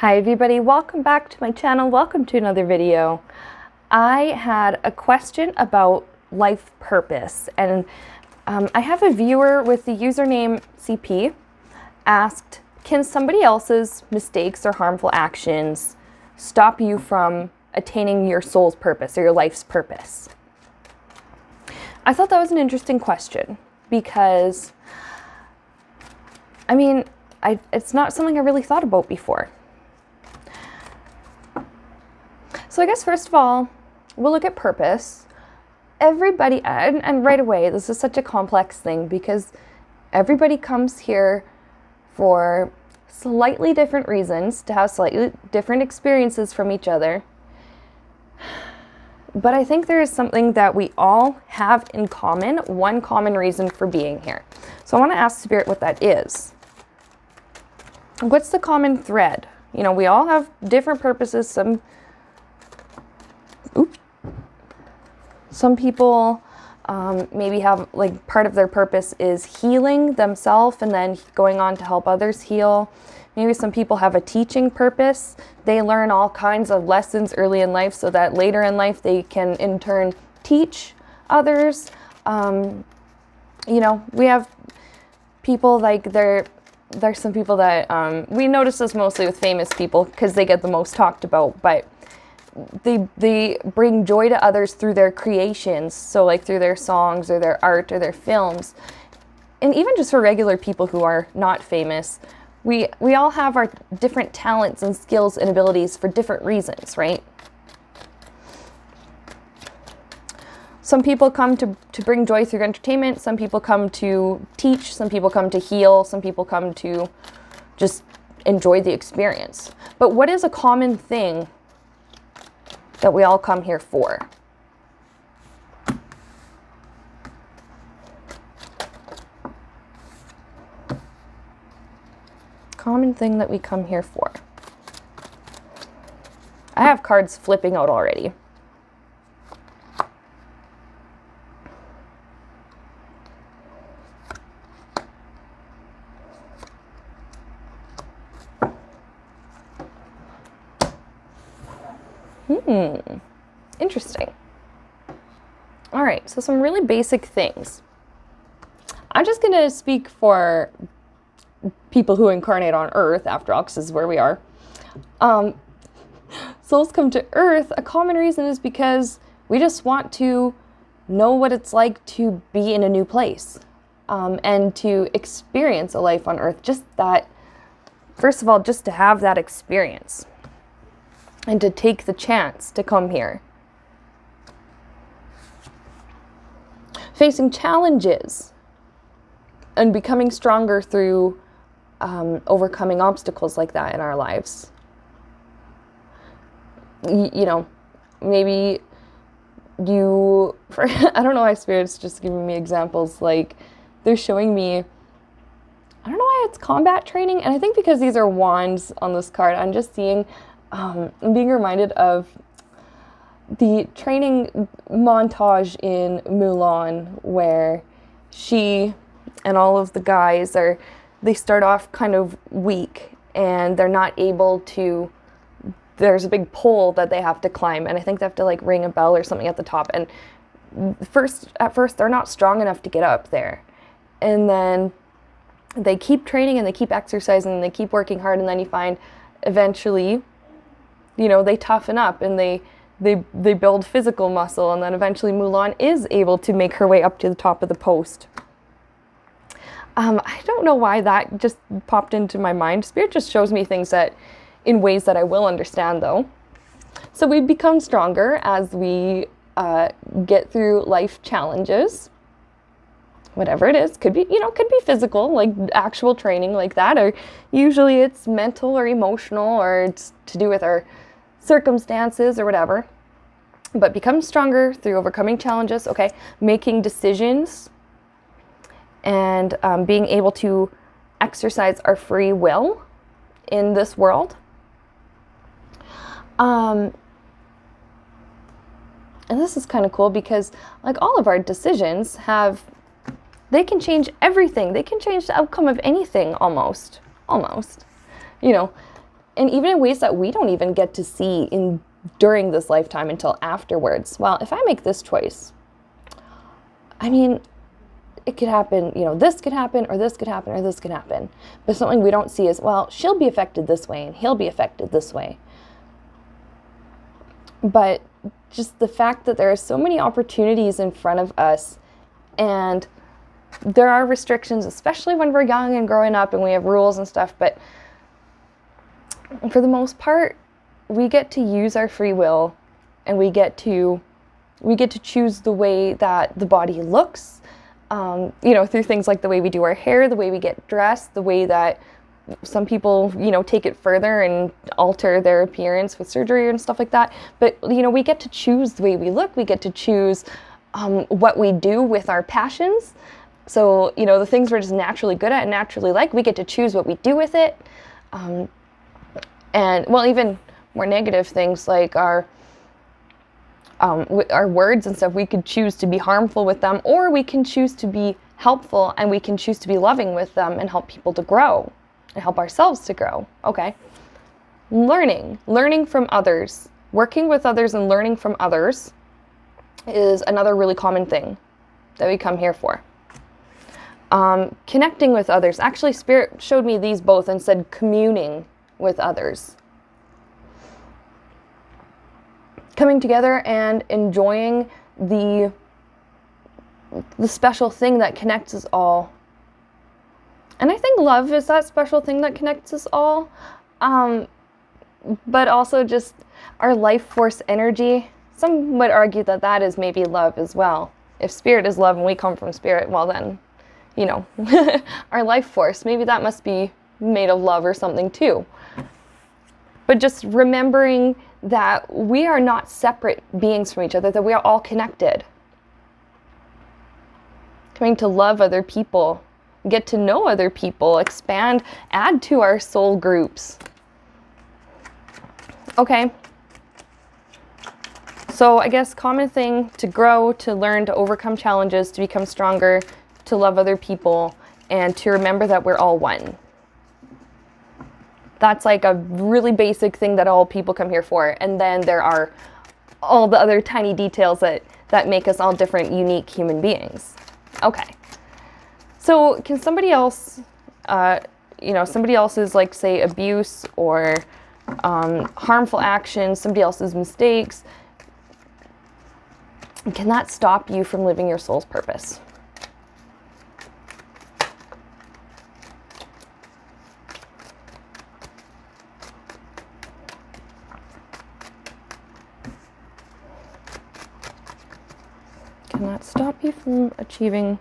Hi everybody, welcome back to my channel. Welcome to another video. I had a question about life purpose, and I have a viewer with the username CP asked, can somebody else's mistakes or harmful actions stop you from attaining your soul's purpose or your life's purpose? I thought that was an interesting question because, it's not something I really thought about before. So I guess first of all, we'll look at purpose. Everybody, and right away, this is such a complex thing because everybody comes here for slightly different reasons, to have slightly different experiences from each other. But I think there is something that we all have in common, one common reason for being here. So I want to ask Spirit what that is. What's the common thread? You know, we all have different purposes. Some people maybe have, like, part of their purpose is healing themselves and then going on to help others heal. Maybe some people have a teaching purpose. They learn all kinds of lessons early in life so that later in life they can in turn teach others. You know, we have people like there's some people that we notice this mostly with famous people because they get the most talked about, but they bring joy to others through their creations, so like through their songs or their art or their films. And even just for regular people who are not famous, we all have our different talents and skills and abilities for different reasons, right? Some people come to bring joy through entertainment, some people come to teach, some people come to heal, some people come to just enjoy the experience. But what is a common thing that we all come here for? Common thing that we come here for. I have cards flipping out already. Interesting. All right, so some really basic things. I'm just going to speak for people who incarnate on Earth, after all, because this is where we are. Souls come to Earth. A common reason is because we just want to know what it's like to be in a new place, and to experience a life on Earth. Just that, first of all, just to have that experience and to take the chance to come here. Facing challenges and becoming stronger through overcoming obstacles like that in our lives. You know, maybe I don't know why Spirit's just giving me examples. Like, they're showing me, I don't know why it's combat training. And I think because these are wands on this card, I'm just seeing, I'm being reminded of the training montage in Mulan, where she and all of the guys they start off kind of weak and they're not able to, there's a big pole that they have to climb, and I think they have to like ring a bell or something at the top, and at first they're not strong enough to get up there, and then they keep training and they keep exercising and they keep working hard, and then you find eventually, you know, they toughen up and they build physical muscle, and then eventually Mulan is able to make her way up to the top of the post. I don't know why that just popped into my mind. Spirit just shows me things that in ways that I will understand, though. So we become stronger as we get through life challenges, whatever it is. Could be, you know, could be physical, like actual training like that, or usually it's mental or emotional, or it's to do with our circumstances or whatever. But become stronger through overcoming challenges, okay, making decisions, and being able to exercise our free will in this world. And this is kind of cool because, like, all of our decisions they can change everything. They can change the outcome of anything almost. You know, and even in ways that we don't even get to see during this lifetime until afterwards. Well, if I make this choice, I mean, it could happen, this could happen, or this could happen, or this could happen. But something we don't see is, well, she'll be affected this way, and he'll be affected this way. But just the fact that there are so many opportunities in front of us, and there are restrictions, especially when we're young and growing up and we have rules and stuff, but for the most part, we get to use our free will, and we get to choose the way that the body looks, through things like the way we do our hair, the way we get dressed, the way that some people, take it further and alter their appearance with surgery and stuff like that. But, we get to choose the way we look. We get to choose what we do with our passions. So, the things we're just naturally good at and naturally like, we get to choose what we do with it. And, well, even more negative things like our words and stuff, we could choose to be harmful with them, or we can choose to be helpful, and we can choose to be loving with them and help people to grow and help ourselves to grow. Okay. Learning from others, working with others and learning from others is another really common thing that we come here for. Connecting with others. Actually, Spirit showed me these both and said communing with others. Coming together and enjoying the special thing that connects us all. And I think love is that special thing that connects us all. But also just our life force energy. Some would argue that that is maybe love as well. If Spirit is love and we come from Spirit, well then, our life force, maybe that must be made of love or something too. But just remembering that we are not separate beings from each other, that we are all connected. Coming to love other people, get to know other people, expand, add to our soul groups. Okay. So I guess common thing: to grow, to learn, to overcome challenges, to become stronger, to love other people, and to remember that we're all one. That's like a really basic thing that all people come here for. And then there are all the other tiny details that make us all different, unique human beings. Okay. So can somebody else, somebody else's, like, say, abuse or harmful actions, somebody else's mistakes, can that stop you from living your soul's purpose? Can that stop you from achieving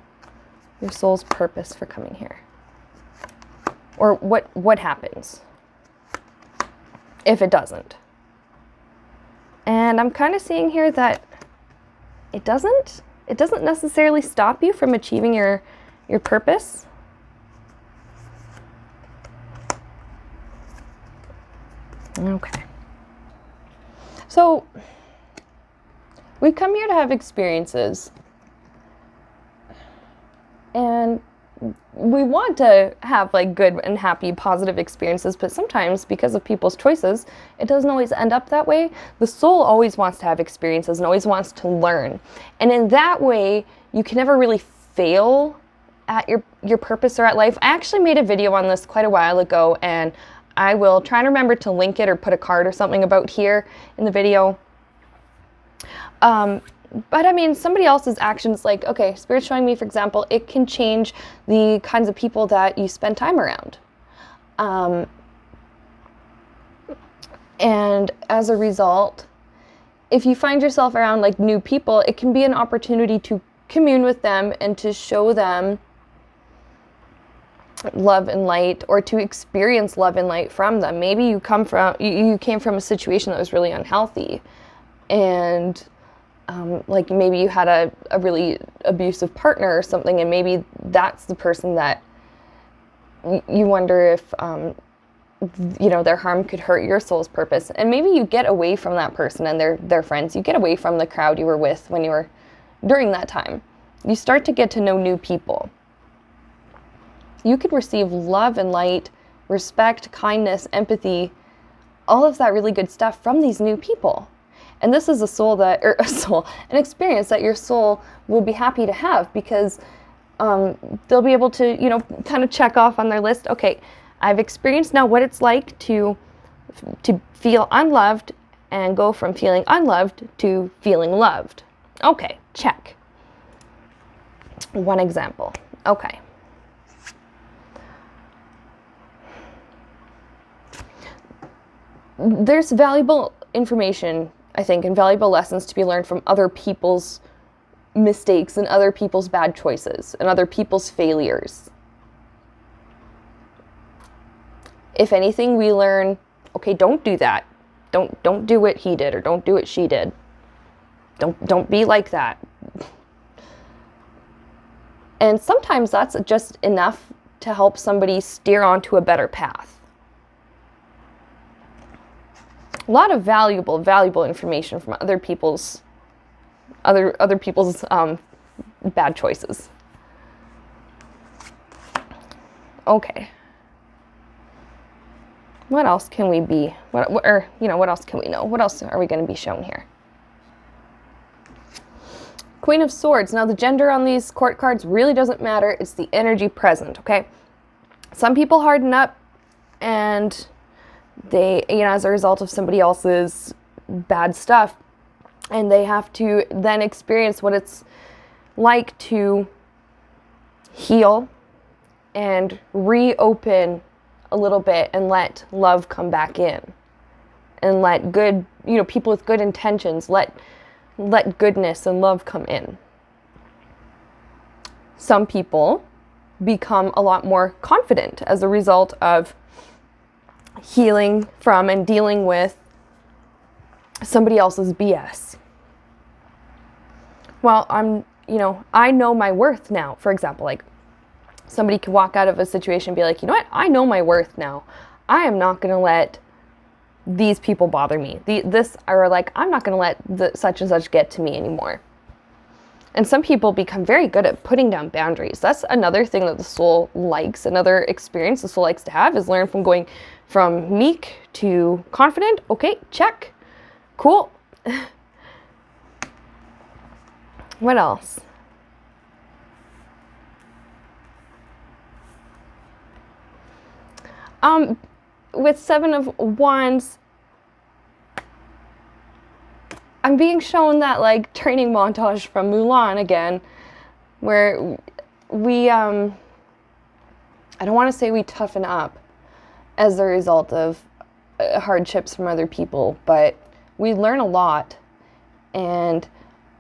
your soul's purpose for coming here? Or what happens if it doesn't? And I'm kind of seeing here that it doesn't necessarily stop you from achieving your purpose. Okay. So we've come here to have experiences, and we want to have, like, good and happy, positive experiences, but sometimes because of people's choices, it doesn't always end up that way. The soul always wants to have experiences and always wants to learn. And in that way, you can never really fail at your purpose or at life. I actually made a video on this quite a while ago, and I will try and remember to link it or put a card or something about here in the video. But I mean, somebody else's actions, like, okay, Spirit's showing me, for example, it can change the kinds of people that you spend time around. And as a result, if you find yourself around, like, new people, it can be an opportunity to commune with them and to show them love and light, or to experience love and light from them. Maybe you came from a situation that was really unhealthy, and like maybe you had a really abusive partner or something, and maybe that's the person that you wonder if their harm could hurt your soul's purpose. And maybe you get away from that person and their friends. You get away from the crowd you were with when you were during that time. You start to get to know new people. You could receive love and light, respect, kindness, empathy all of that really good stuff from these new people. And this is an experience that your soul will be happy to have, because they'll be able to, kind of check off on their list, okay, I've experienced now what it's like to feel unloved and go from feeling unloved to feeling loved. Okay, check. One example. Okay. There's valuable information, I think, and valuable lessons to be learned from other people's mistakes and other people's bad choices and other people's failures. If anything, we learn, okay, don't do that. Don't do what he did, or don't do what she did. Don't be like that. And sometimes that's just enough to help somebody steer onto a better path. A lot of valuable information from other people's bad choices. Okay. What else can we be? What else can we know? What else are we going to be shown here? Queen of Swords. Now, the gender on these court cards really doesn't matter. It's the energy present, okay? Some people harden up, and they, as a result of somebody else's bad stuff, and they have to then experience what it's like to heal and reopen a little bit and let love come back in, and let good, people with good intentions, let goodness and love come in. Some people become a lot more confident as a result of healing from and dealing with somebody else's BS. Well, I know my worth now. For example, like, somebody can walk out of a situation and be like, you know what? I know my worth now. I am not going to let these people bother me. I'm not going to let such and such get to me anymore. And some people become very good at putting down boundaries. That's another thing that the soul likes. Another experience the soul likes to have is learn from going from meek to confident. Okay, check. Cool. What else? With Seven of Wands, I'm being shown that, like, training montage from Mulan again, where we, I don't want to say we toughen up as a result of hardships from other people, but we learn a lot. And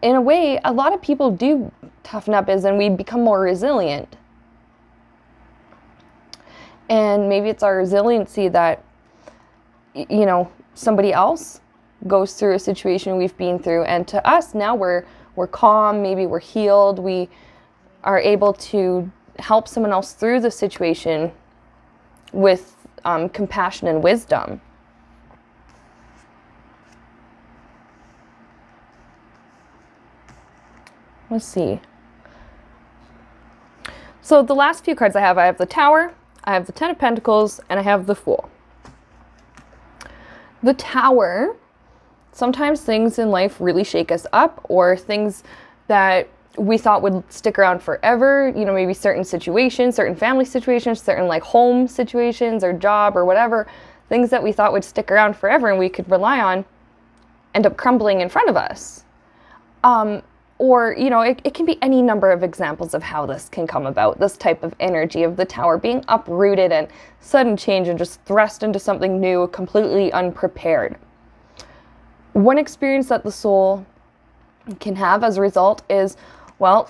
in a way, a lot of people do toughen up, as in we become more resilient. And maybe it's our resiliency that, somebody else goes through a situation we've been through, and to us now we're calm, maybe we're healed, we are able to help someone else through the situation with compassion and wisdom. Let's see. So the last few cards I have the Tower, I have the Ten of Pentacles, and I have the Fool. The Tower, sometimes things in life really shake us up, or things that we thought would stick around forever, maybe certain situations, certain family situations, certain like home situations or job or whatever, things that we thought would stick around forever and we could rely on end up crumbling in front of us. Or, it can be any number of examples of how this can come about, this type of energy of the Tower being uprooted and sudden change and just thrust into something new, completely unprepared. One experience that the soul can have as a result is, well,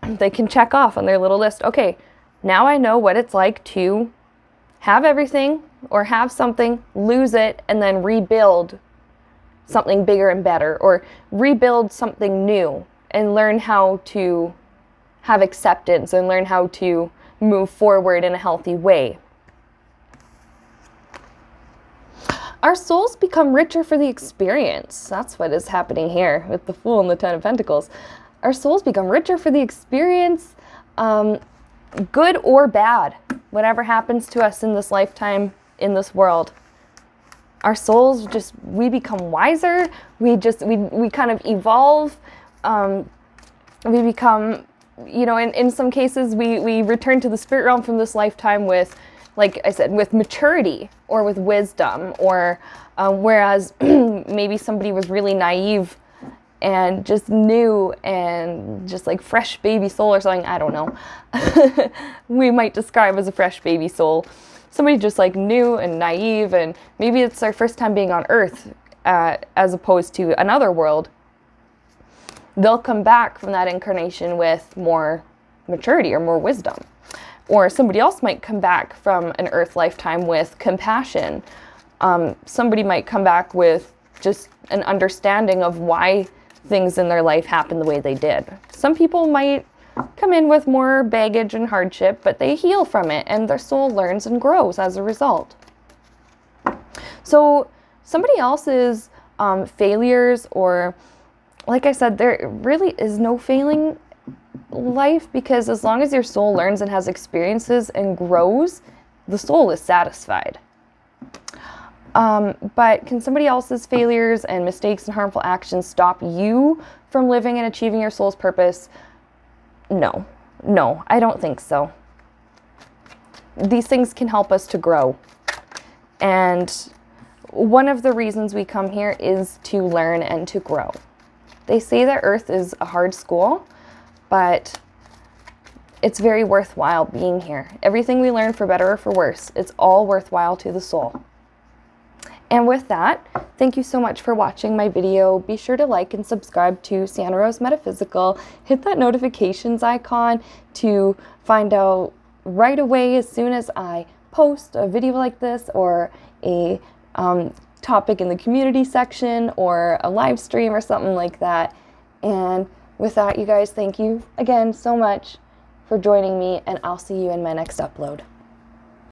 they can check off on their little list, okay, now I know what it's like to have everything or have something, lose it, and then rebuild something bigger and better, or rebuild something new, and learn how to have acceptance and learn how to move forward in a healthy way. Our souls become richer for the experience. That's what is happening here with the Fool and the Ten of Pentacles. Our souls become richer for the experience, good or bad, whatever happens to us in this lifetime, in this world. our souls just, we become wiser. We kind of evolve. We become, you know, in some cases, we return to the spirit realm from this lifetime with, like I said, with maturity or with wisdom, or whereas maybe somebody was really naive and just new and just like fresh baby soul or something, I don't know. We might describe as a fresh baby soul. Somebody just like new and naive, and maybe it's their first time being on Earth as opposed to another world. They'll come back from that incarnation with more maturity or more wisdom. Or somebody else might come back from an Earth lifetime with compassion. Somebody might come back with just an understanding of why things in their life happen the way they did. Some people might come in with more baggage and hardship, but they heal from it and their soul learns and grows as a result. So somebody else's failures, or like I said, there really is no failing life, because as long as your soul learns and has experiences and grows, the soul is satisfied. But can somebody else's failures and mistakes and harmful actions stop you from living and achieving your soul's purpose? No, I don't think so. These things can help us to grow. And one of the reasons we come here is to learn and to grow. They say that Earth is a hard school, but it's very worthwhile being here. Everything we learn, for better or for worse, it's all worthwhile to the soul. And with that, thank you so much for watching my video. Be sure to like and subscribe to Sienna Rose Metaphysical. Hit that notifications icon to find out right away as soon as I post a video like this, or a topic in the community section, or a live stream or something like that. And with that, you guys, thank you again so much for joining me, and I'll see you in my next upload.